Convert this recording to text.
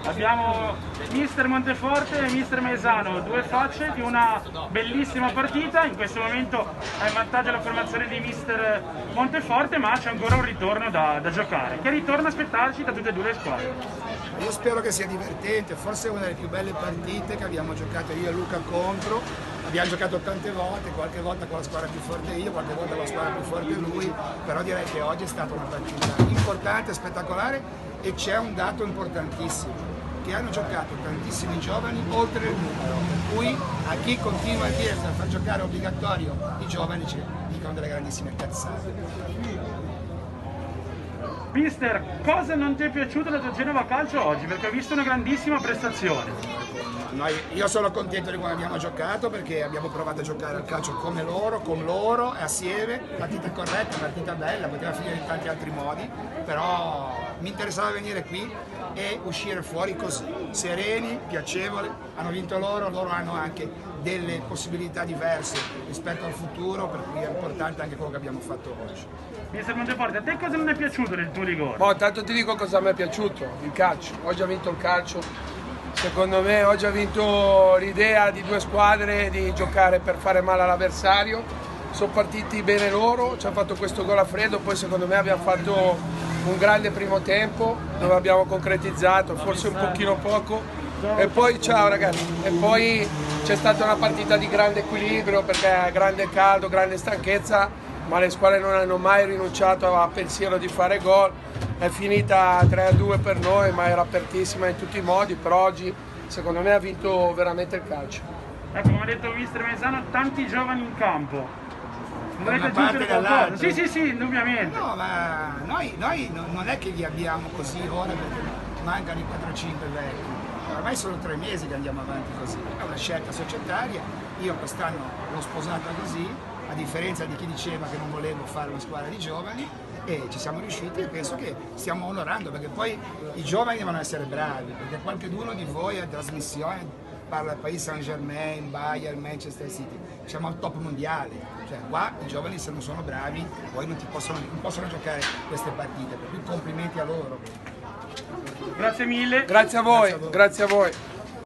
Abbiamo mister Monteforte e mister Maesano, due facce di una bellissima partita. In questo momento è in vantaggio la formazione di mister Monteforte, ma c'è ancora un ritorno da giocare. Che ritorno aspettarci da tutte e due le squadre? Io spero che sia divertente, forse è una delle più belle partite che abbiamo giocato io e Luca contro. Abbiamo giocato tante volte, qualche volta con la squadra più forte io, qualche volta con la squadra più forte lui, però direi che oggi è stata una partita importante, spettacolare, e c'è un dato importantissimo, che hanno giocato tantissimi giovani oltre il numero, per cui a chi continua a dire che far giocare obbligatorio i giovani ci dicono delle grandissime cazzate. Mister, cosa non ti è piaciuto del Genova Calcio oggi? Perché ho visto una grandissima prestazione. Io sono contento di quando abbiamo giocato, perché abbiamo provato a giocare al calcio come loro, con loro e assieme, partita corretta, partita bella, poteva finire in tanti altri modi, però mi interessava venire qui e uscire fuori così, sereni, piacevoli. Hanno vinto loro hanno anche delle possibilità diverse rispetto al futuro, per cui è importante anche quello che abbiamo fatto oggi. Mister Monteforte, a te cosa non è piaciuto del tuo rigore? Boh, tanto ti dico cosa mi è piaciuto, il calcio. Oggi ha vinto il calcio. Secondo me oggi ha vinto l'idea di due squadre di giocare per fare male all'avversario. Sono partiti bene loro, ci hanno fatto questo gol a freddo, poi secondo me abbiamo fatto un grande primo tempo dove abbiamo concretizzato, forse un pochino poco. E poi ciao ragazzi, e poi c'è stata una partita di grande equilibrio perché grande caldo, grande stanchezza, ma le squadre non hanno mai rinunciato a pensiero di fare gol. È finita 3-2 per noi, ma era apertissima in tutti i modi, però oggi secondo me ha vinto veramente il calcio. Ecco, come ha detto il mister Maesano, tanti giovani in campo. Da una parte e dall'altra. Sì, indubbiamente. No, ma noi non è che li abbiamo così ora perché mancano i 4-5 vecchi. Ormai sono 3 mesi che andiamo avanti così. È una scelta societaria. Io quest'anno l'ho sposata così, a differenza di chi diceva che non volevo fare una squadra di giovani, e ci siamo riusciti, e penso che stiamo onorando, perché poi i giovani devono essere bravi, perché qualcuno di voi a trasmissione parla del Paris Saint-Germain, Bayern, Manchester City, siamo al top mondiale, cioè qua i giovani se non sono bravi poi non possono giocare queste partite, per cui complimenti a loro. Grazie mille. Grazie a voi, grazie a voi.